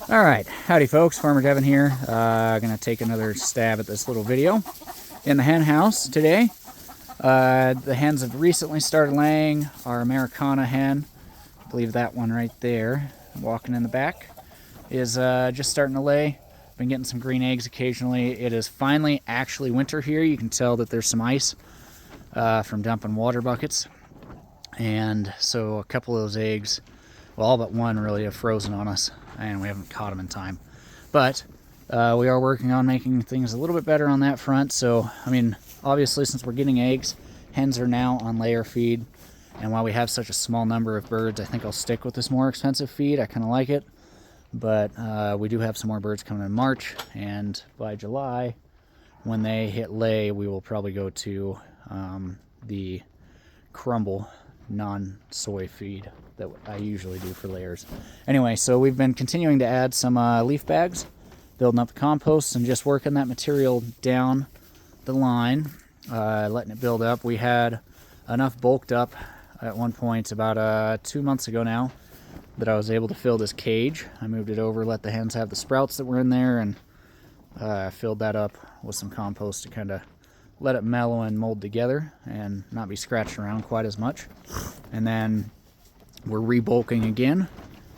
All right, howdy folks, Farmer Devin here. Gonna take another stab at this little video in the hen house today. The hens have recently started laying. Our Americana hen, I believe that one right there, walking in the back, is just starting to lay. Been getting some green eggs occasionally. It is finally actually winter here. You can tell that there's some ice from dumping water buckets. And so a couple of those eggs, well, all but one really have frozen on us, and we haven't caught them in time. But we are working on making things a little bit better on that front. So, I mean, obviously, since we're getting eggs, hens are now on layer feed. And while we have such a small number of birds, I think I'll stick with this more expensive feed. I kind of like it. But we do have some more birds coming in March. And by July, when they hit lay, we will probably go to the crumble non-soy feed that I usually do for layers. Anyway, so we've been continuing to add some leaf bags, building up the compost, and just working that material down the line, letting it build up. We had enough bulked up at one point about 2 months ago now that I was able to fill this cage. I moved it over, let the hens have the sprouts that were in there, and filled that up with some compost to kind of let it mellow and mold together and not be scratched around quite as much. And then we're rebulking again,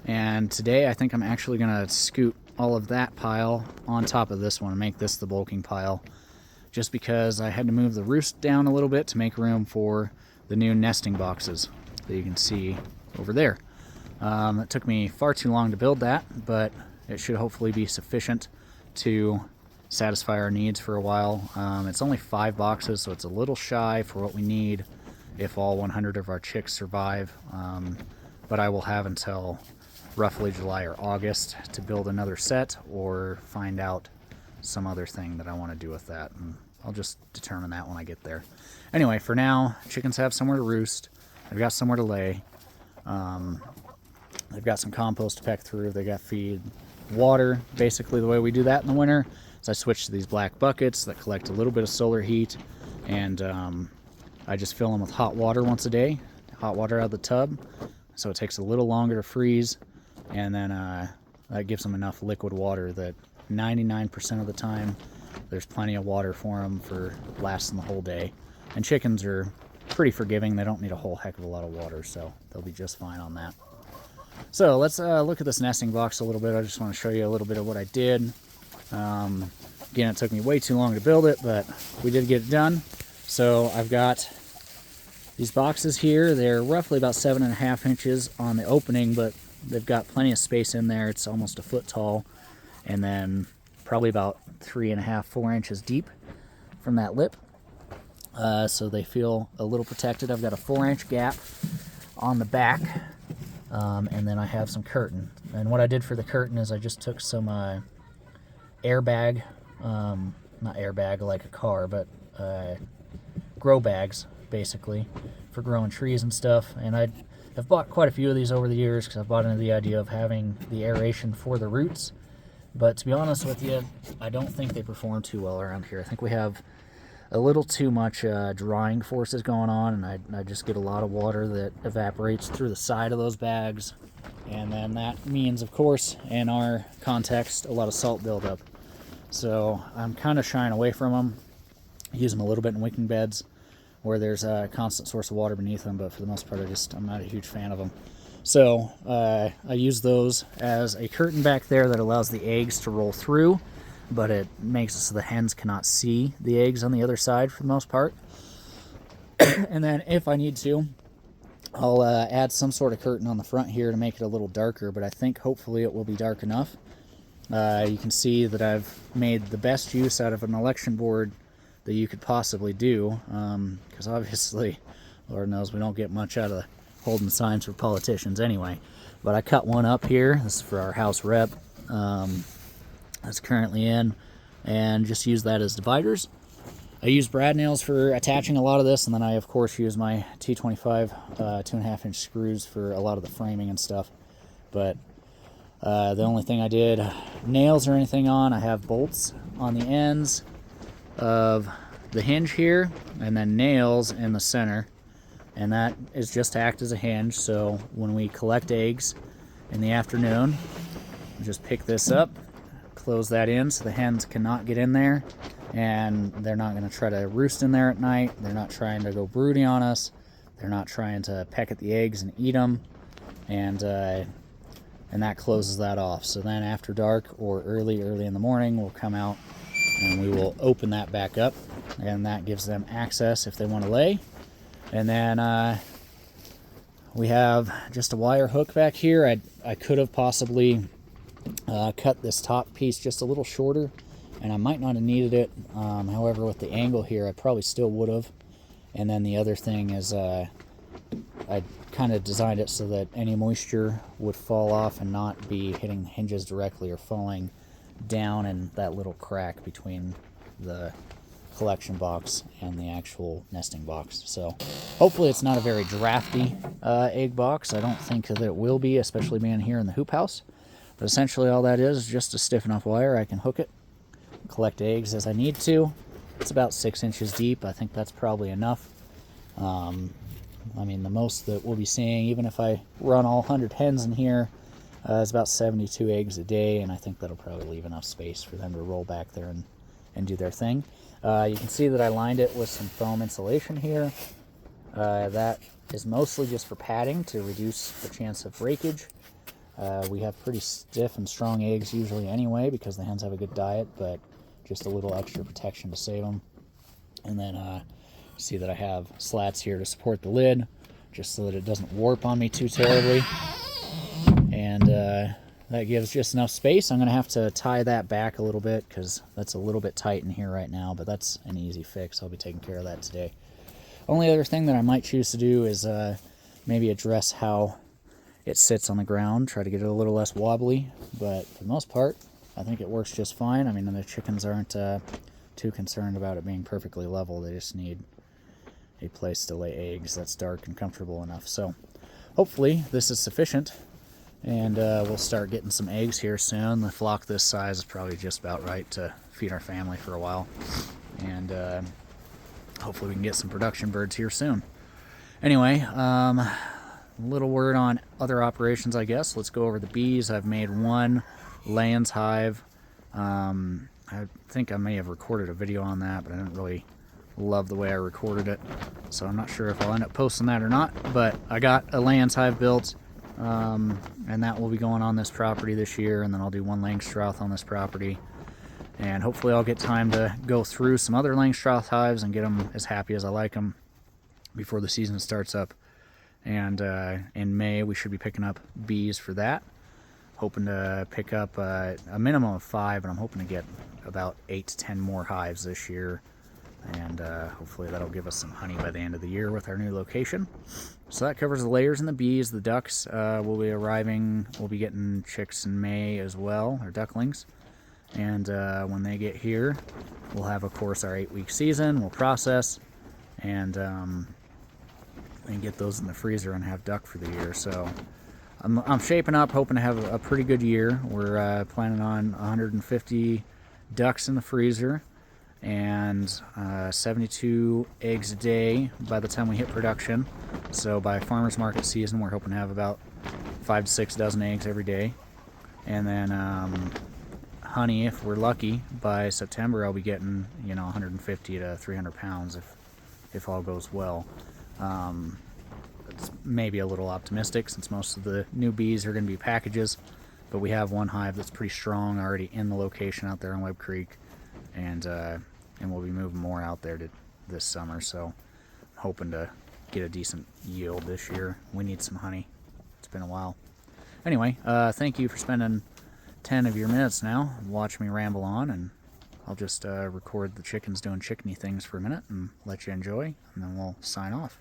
and today I think I'm actually going to scoot all of that pile on top of this one and make this the bulking pile, just because I had to move the roost down a little bit to make room for the new nesting boxes that you can see over there. It took me far too long to build that, but it should hopefully be sufficient to satisfy our needs for a while. It's only 5 boxes, so it's a little shy for what we need if all 100 of our chicks survive. But I will have until roughly July or August to build another set or find out some other thing that I want to do with that. And I'll just determine that when I get there. Anyway, for now, chickens have somewhere to roost. They've got somewhere to lay. They've got some compost to peck through. They got feed, water. Basically, the way we do that in the winter is I switch to these black buckets that collect a little bit of solar heat, and I just fill them with hot water once a day, hot water out of the tub, so it takes a little longer to freeze, and then that gives them enough liquid water that 99% of the time there's plenty of water for them for lasting the whole day. And chickens are pretty forgiving. They don't need a whole heck of a lot of water, so they'll be just fine on that. So let's look at this nesting box a little bit. I just want to show you a little bit of what I did. Again, it took me way too long to build it, but we did get it done. So I've got these boxes here. They're roughly about 7.5 inches on the opening, but they've got plenty of space in there. It's almost a foot tall, and then probably about 3.5, 4 inches deep from that lip. So they feel a little protected. I've got a 4-inch gap on the back, and then I have some curtain. And what I did for the curtain is I just took some airbag, not airbag like a car, but grow bags basically for growing trees and stuff. And I've bought quite a few of these over the years because I've bought into the idea of having the aeration for the roots. But to be honest with you, I don't think they perform too well around here. I think we have a little too much drying forces going on, and I just get a lot of water that evaporates through the side of those bags. And then that means, of course, in our context, a lot of salt buildup. So I'm kind of shying away from them. I use them a little bit in wicking beds where there's a constant source of water beneath them, but for the most part, I'm not a huge fan of them. So I use those as a curtain back there that allows the eggs to roll through, but it makes it so the hens cannot see the eggs on the other side for the most part. And then if I need to, I'll add some sort of curtain on the front here to make it a little darker, but I think hopefully it will be dark enough. You can see that I've made the best use out of an election board that you could possibly do, because obviously, Lord knows, we don't get much out of holding signs for politicians anyway. But I cut one up here. This is for our house rep that's currently in, and just use that as dividers. I use brad nails for attaching a lot of this, and then I of course use my T25 2.5-inch screws for a lot of the framing and stuff. But the only thing I did nails or anything on, I have bolts on the ends of the hinge here, and then nails in the center, and that is just to act as a hinge. So when we collect eggs in the afternoon, just pick this up, close that in so the hens cannot get in there, and they're not going to try to roost in there at night. They're not trying to go broody on us. They're not trying to peck at the eggs and eat them, and that closes that off. So then after dark or early in the morning, we'll come out and we will open that back up, and that gives them access if they want to lay. And then we have just a wire hook back here. I could have possibly cut this top piece just a little shorter, and I might not have needed it. However, with the angle here, I probably still would have. And then the other thing is I kind of designed it so that any moisture would fall off and not be hitting the hinges directly or falling down in that little crack between the collection box and the actual nesting box. So hopefully it's not a very drafty egg box. I don't think that it will be, especially being here in the hoop house. But essentially all that is just a stiff enough wire. I can hook it, collect eggs as I need to. It's about 6 inches deep. I think that's probably enough. I mean, the most that we'll be seeing, even if I run all 100 hens in here, is about 72 eggs a day, and I think that'll probably leave enough space for them to roll back there and do their thing. You can see that I lined it with some foam insulation here. That is mostly just for padding to reduce the chance of breakage. We have pretty stiff and strong eggs usually anyway because the hens have a good diet, but just a little extra protection to save them. And then see that I have slats here to support the lid just so that it doesn't warp on me too terribly. And that gives just enough space. I'm going to have to tie that back a little bit because that's a little bit tight in here right now, but that's an easy fix. I'll be taking care of that today. Only other thing that I might choose to do is maybe address how it sits on the ground, try to get it a little less wobbly, but for the most part, I think it works just fine. I mean, the chickens aren't too concerned about it being perfectly level. They just need a place to lay eggs that's dark and comfortable enough. So hopefully this is sufficient, and we'll start getting some eggs here soon. The flock this size is probably just about right to feed our family for a while, and hopefully we can get some production birds here soon. Anyway, little word on other operations, I guess. Let's go over the bees. I've made one Layens hive. I think I may have recorded a video on that, but I didn't really love the way I recorded it, so I'm not sure if I'll end up posting that or not. But I got a Layens hive built, and that will be going on this property this year, and then I'll do one Langstroth on this property, and hopefully I'll get time to go through some other Langstroth hives and get them as happy as I like them before the season starts up. And in May we should be picking up bees for that. Hoping to pick up a minimum of 5, and I'm hoping to get about 8 to 10 more hives this year, and hopefully that'll give us some honey by the end of the year with our new location. So that covers the layers and the bees. The ducks will be arriving. We'll be getting chicks in May as well, or ducklings, and when they get here, we'll have, of course, our 8-week season. We'll process and get those in the freezer and have duck for the year. So I'm shaping up, hoping to have a pretty good year. We're planning on 150 ducks in the freezer and 72 eggs a day by the time we hit production. So by farmer's market season, we're hoping to have about 5 to 6 dozen eggs every day. And then honey, if we're lucky, by September I'll be getting 150 to 300 pounds if all goes well. It's maybe a little optimistic since most of the new bees are going to be packages, but we have one hive that's pretty strong already in the location out there on Webb Creek, and we'll be moving more out there this summer, so I'm hoping to get a decent yield this year. We need some honey. It's been a while. Anyway, thank you for spending 10 of your minutes now and watch me ramble on, and I'll just record the chickens doing chickeny things for a minute and let you enjoy, and then we'll sign off.